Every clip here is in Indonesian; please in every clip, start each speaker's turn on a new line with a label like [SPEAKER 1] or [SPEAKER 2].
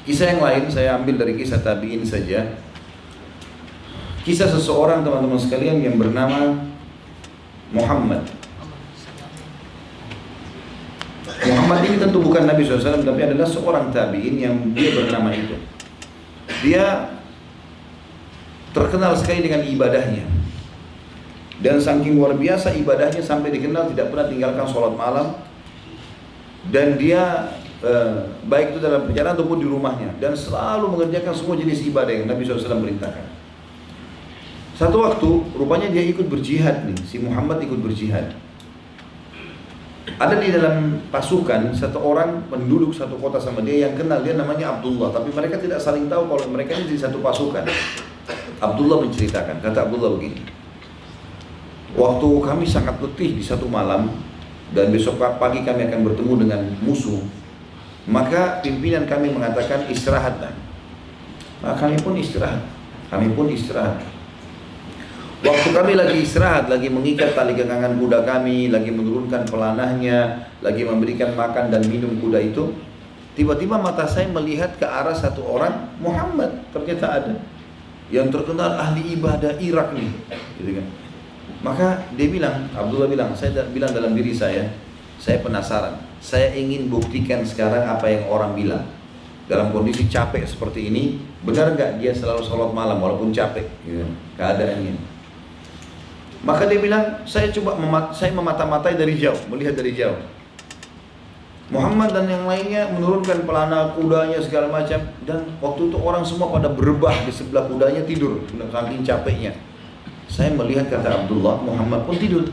[SPEAKER 1] Kisah yang lain saya ambil dari kisah tabi'in saja. Kisah seseorang teman-teman sekalian yang bernama Muhammad. Muhammad ini tentu bukan Nabi SAW, tapi adalah seorang tabi'in yang dia bernama itu. Dia terkenal sekali dengan ibadahnya. Dan saking luar biasa ibadahnya sampai dikenal tidak pernah tinggalkan sholat malam. Dan dia baik itu dalam perjalanan ataupun di rumahnya. Dan selalu mengerjakan semua jenis ibadah yang Nabi SAW perintahkan. Satu waktu rupanya dia ikut berjihad nih, si Muhammad ikut berjihad. Ada di dalam pasukan satu orang penduduk satu kota sama dia yang kenal, dia namanya Abdullah, tapi mereka tidak saling tahu kalau mereka ini di satu pasukan. Abdullah menceritakan, kata Abdullah begini, waktu kami sangat letih di satu malam dan besok pagi kami akan bertemu dengan musuh, maka pimpinan kami mengatakan istirahatlah. Maka kami pun istirahat. Waktu kami lagi istirahat, lagi mengikat tali gengangan kuda kami, lagi menurunkan pelanahnya, lagi memberikan makan dan minum kuda itu, tiba-tiba mata saya melihat ke arah satu orang, Muhammad, ternyata ada, yang terkenal ahli ibadah Irak nih, gitu kan. Maka dia bilang, Abdullah bilang, saya bilang dalam diri saya penasaran, saya ingin buktikan sekarang apa yang orang bilang. Dalam kondisi capek seperti ini, benar nggak dia selalu sholat malam walaupun capek, gitu, keadaannya. Maka dia bilang, saya memata-matai dari jauh, melihat dari jauh. Muhammad dan yang lainnya menurunkan pelana kudanya segala macam, dan waktu itu orang semua pada berebah di sebelah kudanya tidur, saking capeknya. Saya melihat, kata Abdullah, Muhammad pun tidur.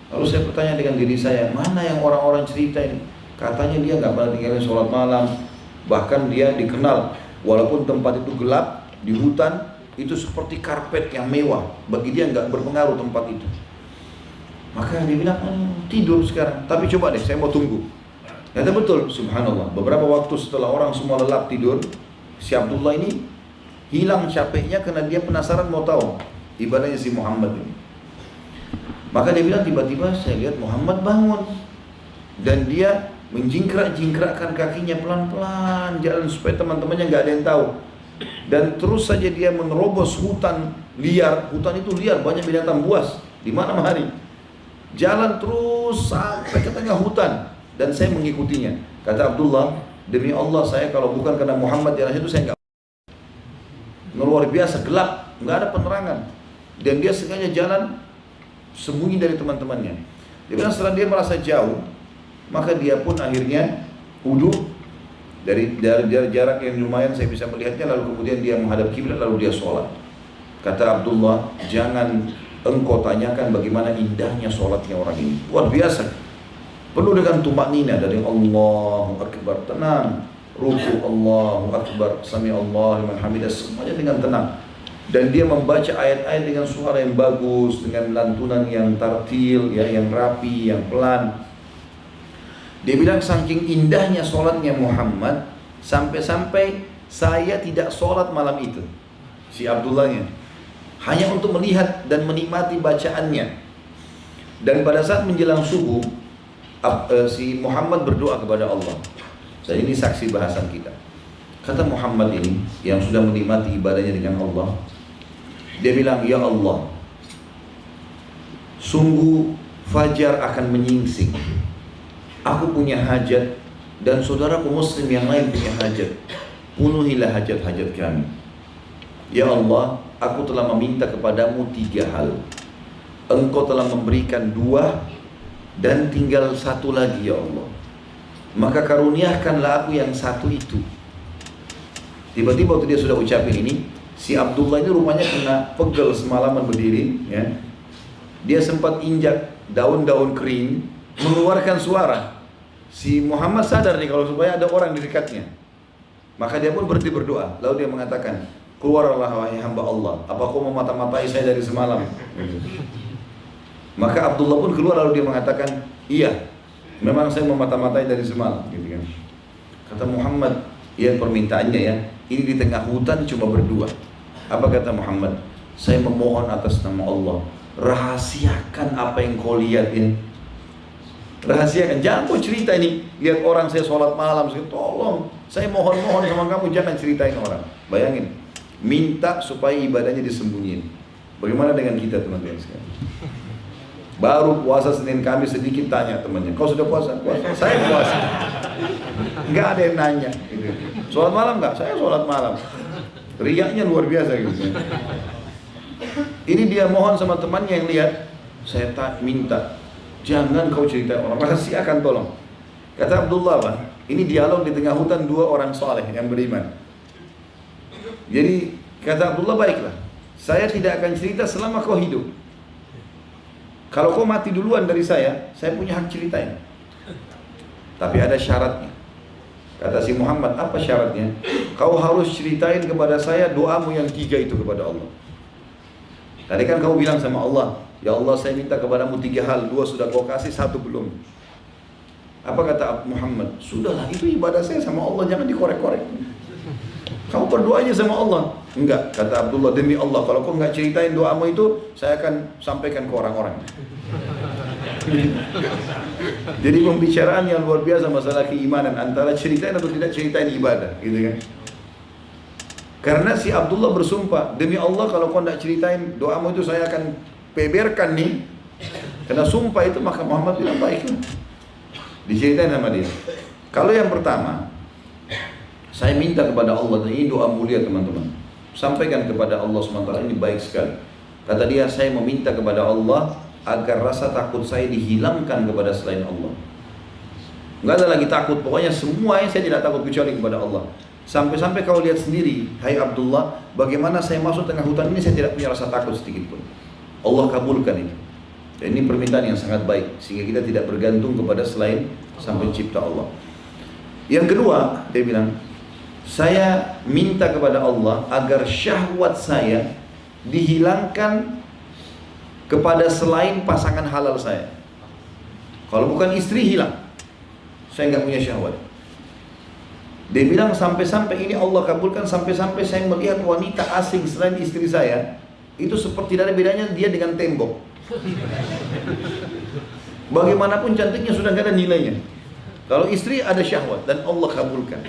[SPEAKER 1] Lalu saya bertanya dengan diri saya, mana yang orang-orang cerita ini? Katanya dia nggak pernah tinggalin sholat malam, bahkan dia dikenal walaupun tempat itu gelap di hutan, itu seperti karpet yang mewah, bagi dia nggak berpengaruh tempat itu. Maka dia bilang, tidur sekarang, tapi coba deh, saya mau tunggu. Kata betul, subhanallah, beberapa waktu setelah orang semua lelap tidur, si Abdullah ini hilang capeknya karena dia penasaran mau tahu ibadahnya si Muhammad ini. Maka dia bilang, tiba-tiba saya lihat Muhammad bangun dan dia menjingkrak-jingkrakkan kakinya pelan-pelan jalan supaya teman-temannya nggak ada yang tahu. Dan terus saja dia menerobos hutan liar. Hutan itu liar, banyak binatang buas di malam hari. Jalan terus sampai ke tengah hutan dan saya mengikutinya. Kata Abdullah, demi Allah saya kalau bukan karena Muhammad di atas itu saya nggak. Luar biasa gelap, nggak ada penerangan. Dan dia sengaja jalan sembunyi dari teman-temannya. Dia bilang setelah dia merasa jauh, maka dia pun akhirnya wudhu. Dari jarak yang lumayan saya bisa melihatnya, lalu kemudian dia menghadap kiblat, lalu dia sholat. Kata Abdullah, jangan engkau tanyakan bagaimana indahnya sholatnya orang ini, luar biasa, penuh dengan tumaknina dari Allahu Akbar, tenang, ruku Allahu Akbar, sami Allah liman hamidah, semuanya dengan tenang. Dan dia membaca ayat-ayat dengan suara yang bagus, dengan lantunan yang tartil, ya, yang rapi, yang pelan. Dia bilang saking indahnya sholatnya Muhammad, sampai-sampai saya tidak sholat malam itu, si Abdullahnya, hanya untuk melihat dan menikmati bacaannya. Dan pada saat menjelang subuh, si Muhammad berdoa kepada Allah. Dan ini saksi bahasan kita. Kata Muhammad ini yang sudah menikmati ibadahnya dengan Allah, dia bilang, ya Allah, sungguh fajar akan menyingsing. Aku punya hajat dan saudaraku muslim yang lain punya hajat. Penuhilah hajat-hajat kami. Ya Allah, aku telah meminta kepadamu 3 hal. Engkau telah memberikan 2 dan tinggal 1 lagi ya Allah. Maka karuniakanlah aku yang 1 itu. Tiba-tiba waktu dia sudah ucapin ini, si Abdullah ini rupanya kena pegel semalaman berdiri, ya. Dia sempat injak daun-daun kering, mengeluarkan suara. Si Muhammad sadar nih kalau supaya ada orang di dekatnya. Maka dia pun berhenti berdoa. Lalu dia mengatakan, keluarlah wahai hamba Allah, apa kau memata-matai saya dari semalam? Maka Abdullah pun keluar, lalu dia mengatakan, iya, memang saya memata-matai dari semalam, gitu kan. Kata Muhammad, ya permintaannya ya, ini di tengah hutan cuma berdua. Apa kata Muhammad? Saya memohon atas nama Allah, rahasiakan apa yang kau lihat ini. Rahasiakan, jangan kau cerita ini. Lihat orang saya sholat malam, tolong, saya mohon-mohon sama kamu jangan ceritain orang. Bayangin, minta supaya ibadahnya disembunyiin. Bagaimana dengan kita teman-teman sekalian? Baru puasa Senin Kamis sedikit tanya temannya, kau sudah puasa? Puasa. Saya puasa. Nggak ada yang nanya. Gitu. Sholat malam nggak? Saya sholat malam. Riaknya luar biasa gitu. Ini dia mohon sama temannya yang lihat. Saya minta, jangan kau cerita orang, rahasiakan tolong. Kata Abdullah, ini dialog di tengah hutan dua orang soleh yang beriman. Jadi kata Abdullah, baiklah, saya tidak akan cerita selama kau hidup. Kalau kau mati duluan dari saya punya hak ceritain. Tapi ada syaratnya. Kata si Muhammad, apa syaratnya? Kau harus ceritain kepada saya doamu yang 3 itu kepada Allah. Tadi kan kau bilang sama Allah, ya Allah saya minta kepadamu 3 hal, 2 sudah kau kasih, 1 belum. Apa kata Muhammad? Sudahlah, itu ibadah saya sama Allah, jangan dikorek-korek. Kamu berdoa aja sama Allah. Enggak, kata Abdullah, demi Allah, kalau kau enggak ceritain doamu itu, saya akan sampaikan ke orang-orang. Jadi pembicaraan yang luar biasa masalah keimanan, antara ceritain atau tidak ceritain ibadah, gitu kan. Karena si Abdullah bersumpah, demi Allah kalau kau enggak ceritain doamu itu saya akan beberkan nih. Karena sumpah itu, maka Muhammad bilang baiklah, diceritain sama dia. Kalau yang pertama, saya minta kepada Allah, dan ini doa mulia teman-teman, sampaikan kepada Allah SWT, ini baik sekali. Kata dia, saya meminta kepada Allah agar rasa takut saya dihilangkan kepada selain Allah. Enggak ada lagi takut, pokoknya semuanya saya tidak takut kecuali kepada Allah. Sampai-sampai kau lihat sendiri, hai Abdullah, bagaimana saya masuk tengah hutan ini saya tidak punya rasa takut sedikit pun. Allah kabulkan itu. Dan ini permintaan yang sangat baik, sehingga kita tidak bergantung kepada selain Sang Pencipta Allah. Yang kedua, dia bilang, saya minta kepada Allah agar syahwat saya dihilangkan kepada selain pasangan halal saya. Kalau bukan istri hilang, saya nggak punya syahwat. Dia bilang sampai-sampai ini Allah kabulkan, sampai-sampai saya melihat wanita asing selain istri saya, itu seperti tidak ada bedanya dia dengan tembok. Bagaimanapun cantiknya sudah nggak ada nilainya. Kalau istri ada syahwat dan Allah kabulkan.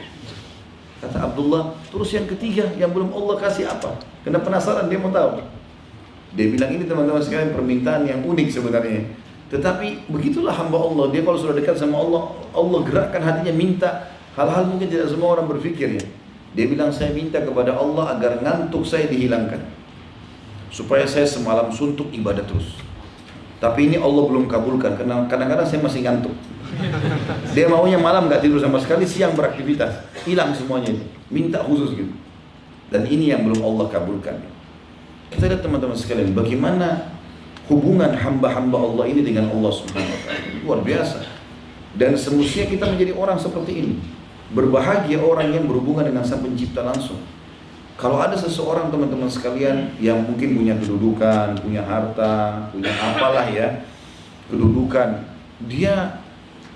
[SPEAKER 1] Kata Abdullah, terus yang ketiga yang belum Allah kasih apa? Kena penasaran, dia mau tahu. Dia bilang ini teman-teman sekalian permintaan yang unik sebenarnya. Tetapi begitulah hamba Allah, dia kalau sudah dekat sama Allah, Allah gerakkan hatinya minta hal-hal mungkin tidak semua orang berpikir ya. Dia bilang saya minta kepada Allah agar ngantuk saya dihilangkan, supaya saya semalam suntuk ibadah terus. Tapi ini Allah belum kabulkan, karena kadang-kadang saya masih ngantuk. Dia maunya malam gak tidur sama sekali, siang beraktivitas, hilang semuanya itu, minta khusus gitu. Dan ini yang belum Allah kabulkan. Kita lihat teman-teman sekalian, bagaimana hubungan hamba-hamba Allah ini dengan Allah Subhanahu wa Ta'ala, luar biasa. Dan semestinya kita menjadi orang seperti ini. Berbahagia orang yang berhubungan dengan Sang Pencipta langsung. Kalau ada seseorang teman-teman sekalian yang mungkin punya kedudukan, punya harta, punya apalah ya, kedudukan, dia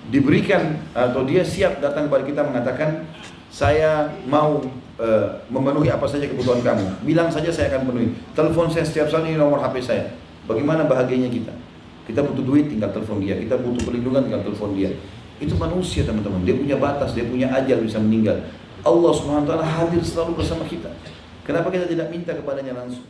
[SPEAKER 1] diberikan atau dia siap datang kepada kita mengatakan, saya mau memenuhi apa saja kebutuhan kamu, bilang saja saya akan penuhi. Telepon saya setiap saat, ini nomor HP saya. Bagaimana bahagianya kita? Kita butuh duit, tinggal telepon dia. Kita butuh perlindungan, tinggal telepon dia. Itu manusia teman-teman, dia punya batas, dia punya ajal, bisa meninggal. Allah Subhanahu wa Ta'ala hadir selalu bersama kita. Kenapa kita tidak minta kepadanya langsung?